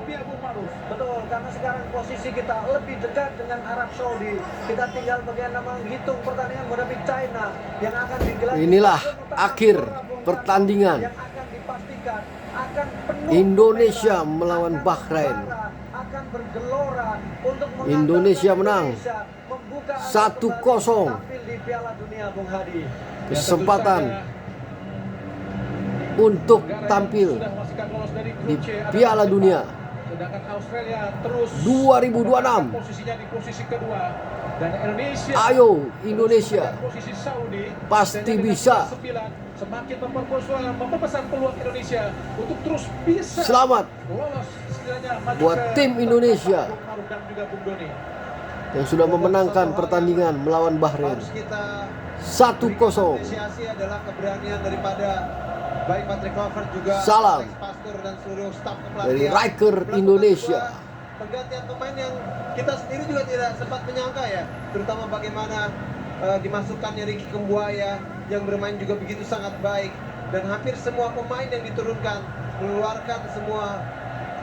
Arabia, Bung Maruf. Betul, karena sekarang posisi kita lebih dekat dengan Arab Saudi. Kita tinggal bagaimana menghitung pertandingan menghadapi China yang akan digelar. Inilah akhir pertandingan yang akan dipastikan akan penuh Indonesia melawan Bahrain. Akan bergelora untuk Indonesia menang 1-0. di Piala Dunia, Bung Hadi. Kesempatan untuk tampil di Piala Dunia Sedangkan Australia terus 2026. posisinya di posisi kedua, dan Indonesia Ayo Indonesia, posisi Saudi pasti dengan bisa. 9, semakin memperbesar peluang Indonesia untuk terus bisa Selamat lolos setidaknya maju buat ke tim Indonesia Bung Maruf dan juga Bung Doni. yang sudah memenangkan pertandingan melawan Bahrain Harus kita 1-0. apresiasi adalah keberanian daripada baik Patrick Kluivert juga Salam Alex Pastur dan seluruh staf dari kepelatihan. Riker Indonesia. Pergantian pemain yang kita sendiri juga tidak sempat menyangka ya, terutama bagaimana dimasukkannya Ricky Kumbuaya yang bermain juga begitu sangat baik, dan hampir semua pemain yang diturunkan mengeluarkan semua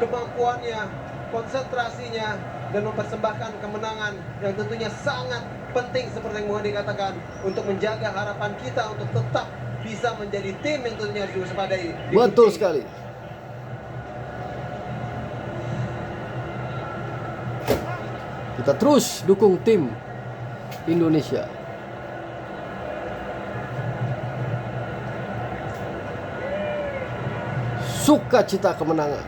kemampuannya, konsentrasinya, dan mempersembahkan kemenangan yang tentunya sangat penting seperti yang Muhadi katakan untuk menjaga harapan kita untuk tetap bisa menjadi tim yang tentunya harus diwaspadai. Betul sekali. Kita terus dukung tim Indonesia. Sukacita kemenangan.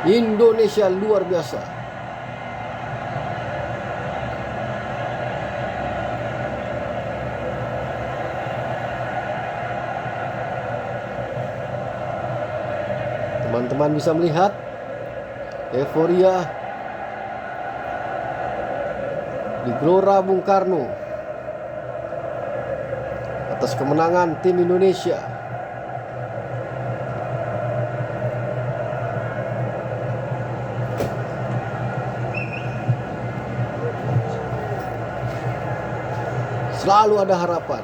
Indonesia luar biasa. Teman-teman bisa melihat euforia di Gelora Bung Karno atas kemenangan tim Indonesia. Selalu ada harapan.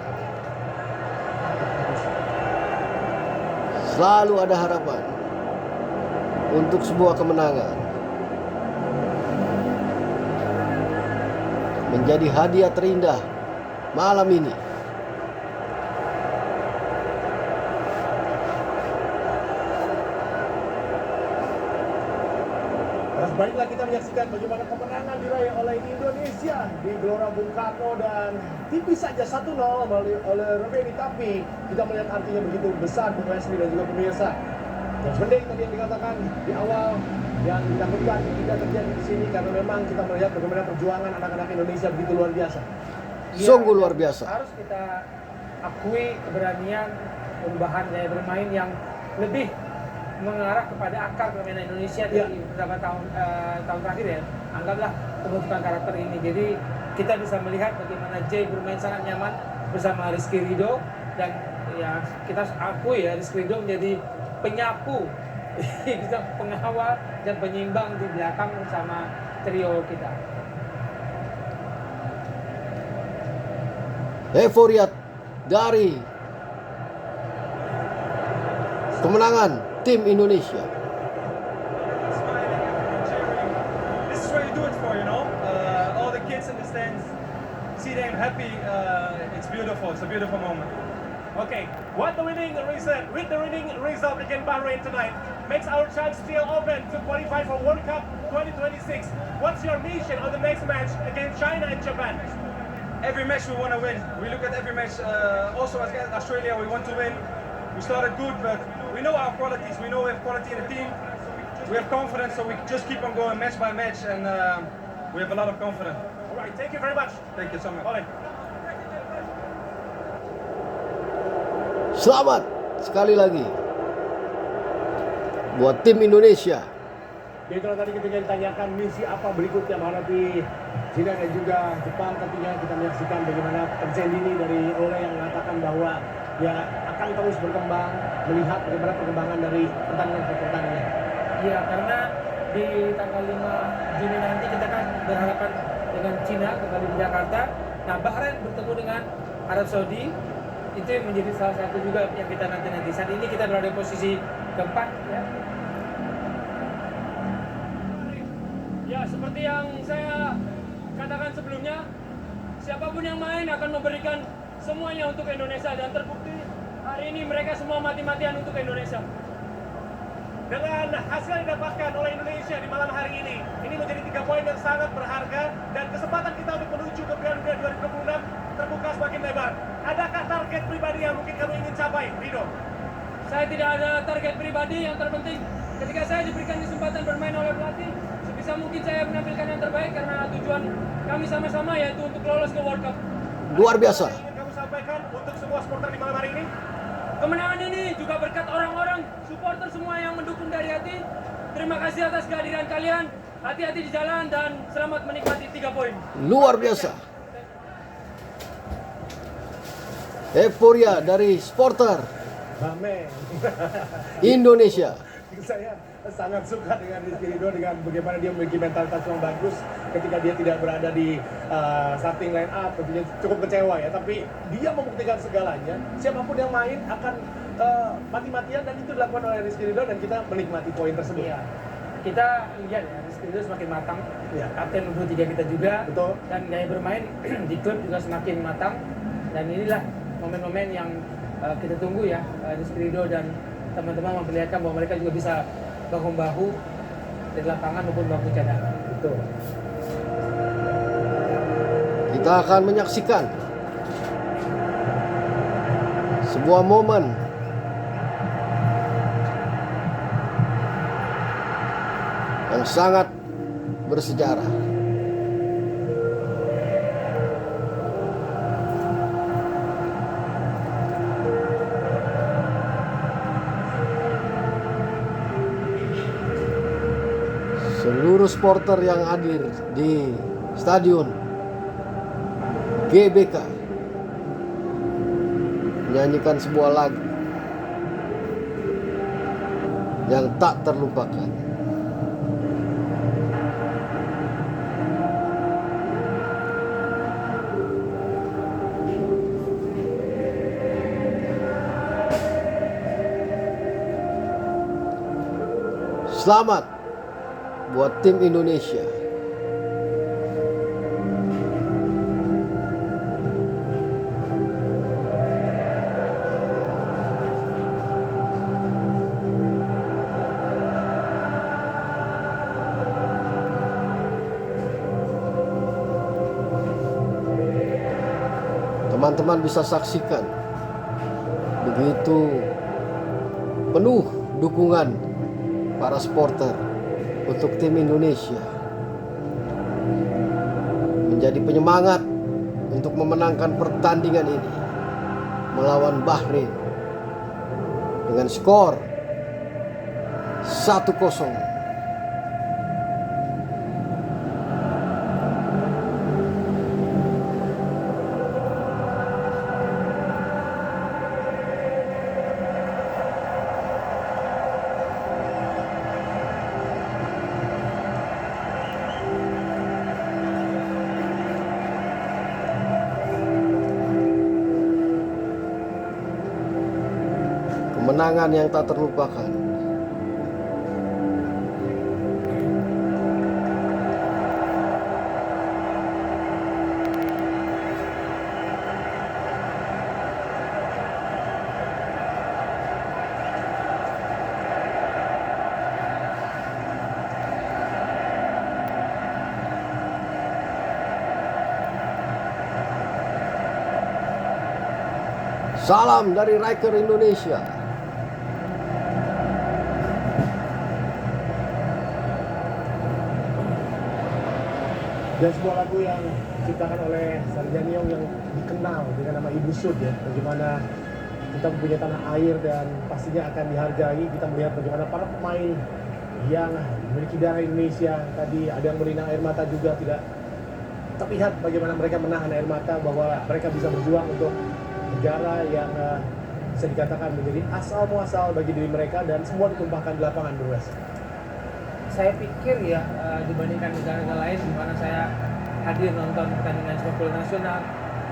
Selalu ada harapan untuk sebuah kemenangan. Menjadi hadiah terindah malam ini. Baiklah, kita menyaksikan bagaimana kemenangan diraih oleh Indonesia di Gelora Bung Karno, dan tipis saja 1-0 oleh Romeni, tapi kita melihat artinya begitu besar Bung Wesley dan juga pemirsa. Dan sebenarnya tadi yang dikatakan di awal yang ditakutkan tidak terjadi di sini, karena memang kita melihat bagaimana perjuangan anak-anak Indonesia begitu luar biasa. Sungguh luar biasa. Harus kita akui keberanian perubahan gaya bermain yang lebih mengarah kepada akar permainan Indonesia dari beberapa tahun terakhir ya. Anggaplah pembentukan karakter ini. Jadi kita bisa melihat bagaimana Jay bermain sangat nyaman bersama Rizky Ridho, dan ya kita akui ya Rizky Ridho menjadi penyapu, kita pengawal dan penyimbang di belakang bersama trio kita. Euforia dari kemenangan tim Indonesia. This is what you do it for, you know. All the kids in the stands, see them happy. It's beautiful. It's a beautiful moment. Okay, with the winning result against Bahrain tonight makes our chance still open to qualify for World Cup 2026. What's your mission on the next match against China and Japan? Every match we want to win. We look at every match. Also against Australia, we want to win. We started good, but we know our qualities. We know we have quality in the team. We have confidence, so we just keep on going match by match, and we have a lot of confidence. All right, thank you very much. Thank you so much. Oleh. Selamat sekali lagi buat tim Indonesia. Jadi kalau tadi ketika ditanyakan misi apa berikutnya menghadapi China dan juga Jepang, tentunya kita menyaksikan bagaimana Persen Dini dari Ole yang mengatakan bahwa dia akan terus berkembang, melihat bagaimana perkembangan dari pertandingan ke pertandingan. Iya, karena di tanggal 5 Juni nanti kita kan berhadapan dengan Cina kembali di Jakarta. Nah, Bahrain bertemu dengan Arab Saudi, itu menjadi salah satu juga yang kita nanti saat ini kita berada di posisi keempat ya. Ya, seperti yang saya katakan sebelumnya, siapapun yang main akan memberikan semuanya untuk Indonesia, dan terbukti hari ini mereka semua mati-matian untuk Indonesia. Dengan hasil yang didapatkan oleh Indonesia di malam hari ini menjadi 3 poin yang sangat berharga, dan kesempatan kita untuk menuju ke Piala Dunia 2026 terbuka semakin lebar. Adakah target pribadi yang mungkin kamu ingin capai, Rido? Saya tidak ada target pribadi, yang terpenting ketika saya diberikan kesempatan bermain oleh pelatih, sebisa mungkin saya menampilkan yang terbaik karena tujuan kami sama-sama yaitu untuk lolos ke World Cup. Luar biasa. Apa yang ingin kamu sampaikan untuk semua supporter di malam hari ini? Kemenangan ini juga berkat orang-orang supporter semua yang mendukung dari hati. Terima kasih atas kehadiran kalian. Hati-hati di jalan dan selamat menikmati 3 poin. Luar biasa. Euforia dari supporter Amin. Indonesia. Saya sangat suka dengan Rizky Ridho, dengan bagaimana dia memiliki mentalitas yang bagus ketika dia tidak berada di starting line up. Tentunya cukup kecewa ya, tapi dia membuktikan segalanya. Siapapun yang main akan mati-matian, dan itu dilakukan oleh Rizky Ridho, dan kita menikmati poin tersebut. Iya. Kita lihat ya, Rizky Ridho semakin matang. Iya. Kapten U23 kita juga. Betul. Dan gaya bermain di klub juga semakin matang. Dan inilah momen-momen yang kita tunggu ya, Rizky Ridho dan teman-teman memperlihatkan bahwa mereka juga bisa bahu-bahu di lapangan maupun bangku cadangan. Betul. Kita akan menyaksikan sebuah momen yang sangat bersejarah. Seluruh supporter yang hadir di stadion GBK menyanyikan sebuah lagu yang tak terlupakan. Selamat buat tim Indonesia. Teman-teman bisa saksikan begitu penuh dukungan para supporter untuk tim Indonesia, menjadi penyemangat untuk memenangkan pertandingan ini melawan Bahrain dengan skor 1-0. Kemenangan yang tak terlupakan. Salam dari Riker Indonesia. Dan sebuah lagu yang diciptakan oleh Sarjaniong yang dikenal dengan nama Ibu Sud ya. Bagaimana kita mempunyai tanah air dan pastinya akan dihargai. Kita melihat bagaimana para pemain yang memiliki darah Indonesia. Tadi ada yang berlinang air mata juga, tidak terlihat bagaimana mereka menahan air mata, bahwa mereka bisa berjuang untuk negara yang bisa dikatakan menjadi asal muasal bagi diri mereka, dan semua ditumpahkan di lapangan, Bung Wes. Saya pikir ya, dibandingkan negara-negara lain di mana saya hadir nonton pertandingan sepak bola nasional,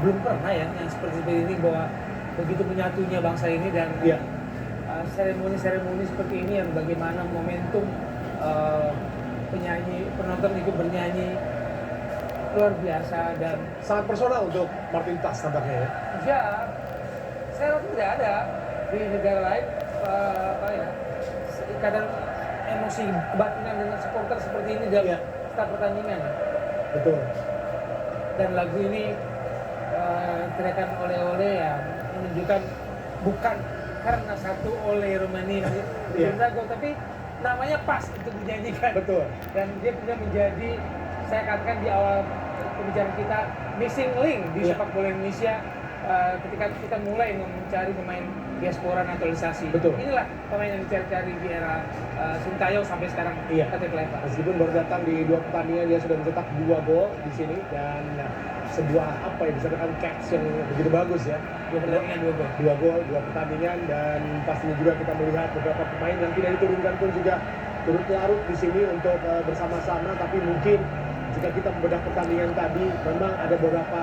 belum pernah ya yang seperti ini, bahwa begitu menyatunya bangsa ini dan Iya. seremoni-seremoni seperti ini yang bagaimana momentum penonton ikut bernyanyi luar biasa dan Sangat personal untuk Martin Tas tampaknya ya. ya saya rasa tidak ada di negara lain ikatan emosi kebatinan dengan supporter seperti ini dalam Iya. setiap pertandingan. Betul. Dan lagu ini teriakan oleh-oleh ya menunjukkan bukan karena satu oleh Romania Iya. gol, tapi namanya pas untuk dinyanyikan. Betul. Dan dia punya menjadi, saya katakan di awal pembicaraan kita, missing link di Iya. sepak bola Indonesia ketika kita mulai mencari pemain diaspora naturalisasi. Betul. Inilah pemain yang dicari-cari di era Sintayong sampai sekarang Iya. KTP Leva. Meskipun baru datang di 2 pertandingan, dia sudah mencetak 2 gol di sini dan sebuah apa ya bisa dikatakan catch yang begitu bagus ya. 2 pertandingan 2 gol. 2 gol, 2 pertandingan, dan pastinya juga kita melihat beberapa pemain yang tidak diturunkan pun juga turut larut di sini untuk bersama-sama. Tapi mungkin jika kita membedah pertandingan tadi, memang ada beberapa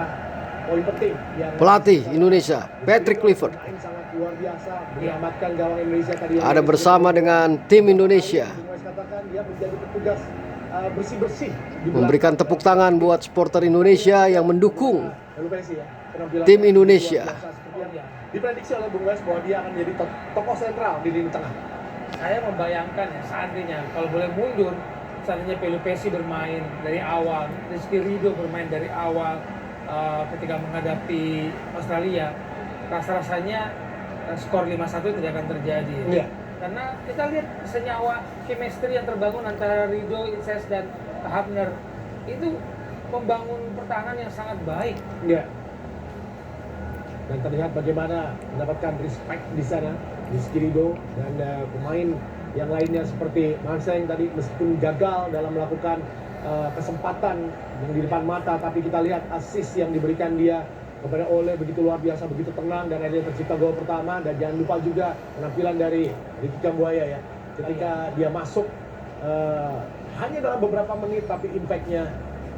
poin penting yang Pelatih Indonesia Patrick Kluivert main sangat luar biasa, menyelamatkan gawang Indonesia tadi. yang ada bersama dengan tim Indonesia, Mas katakan dia menjadi petugas bersih-bersih di memberikan tepuk tangan buat supporter Indonesia yang mendukung Lalu Messi ya, penampilan tim Indonesia. luar biasa seperti yang diprediksi oleh Bung Wes bahwa dia akan menjadi tokoh sentral di lini tengah. Saya membayangkan ya seandainya kalau boleh mundur, seandainya Pelupesi bermain dari awal, Rizky Ridho bermain dari awal ketika menghadapi Australia, rasa-rasanya skor 5-1 tidak akan terjadi. Iya. Karena kita lihat senyawa chemistry yang terbangun antara Ridho, Inces dan Hapner itu membangun pertahanan yang sangat baik. Iya. Dan terlihat bagaimana mendapatkan respect di sana, Rizky Ridho dan pemain yang lainnya seperti Manseng tadi meskipun gagal dalam melakukan kesempatan yang di depan mata, tapi kita lihat assist yang diberikan dia kepada Ole begitu luar biasa, begitu tenang, dan akhirnya tercipta gol pertama. Dan jangan lupa juga penampilan dari Ricky Kambuaya ya, ketika dia masuk hanya dalam beberapa menit tapi impactnya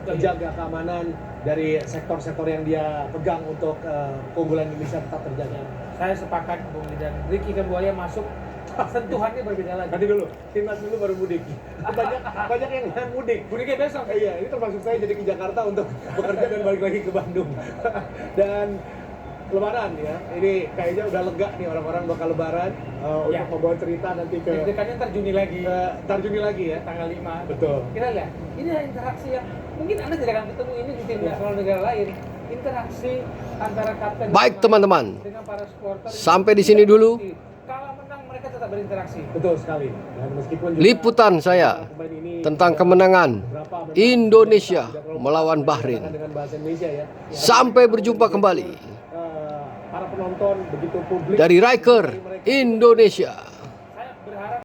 terjaga, keamanan dari sektor-sektor yang dia pegang untuk keunggulan Indonesia tetap terjaga. Saya sepakat Bung dan Ricky Kambuaya masuk, sentuhannya berbeda lagi. Nanti dulu, timnas dulu baru mudik. Banyak yang mudik. Mudiknya besok. Iya, ini termasuk saya jadi ke Jakarta untuk bekerja dan balik lagi ke Bandung. Dan Lebaran ya, ini kayaknya udah lega nih orang-orang bakal Lebaran Ya. untuk membawa cerita nanti ke Dekatnya ntar Juni lagi, ntar Juni lagi ya. tanggal 5. Betul. Kita lihat, ini adalah interaksi yang mungkin Anda tidak akan ketemu ini di tim nasional negara lain. Interaksi antara kapten Baik, teman-teman. dengan para supporter. Sampai di sini dulu. Kalau menang mereka tetap berinteraksi. Betul sekali. Dan meskipun juga Liputan saya pemain ini tentang tidak kemenangan berapa memang Indonesia tidak terlalu melawan paham Bahrain. dengan bahasa Indonesia ya. Sampai berjumpa kembali Para penonton begitu publik dari Riker Indonesia.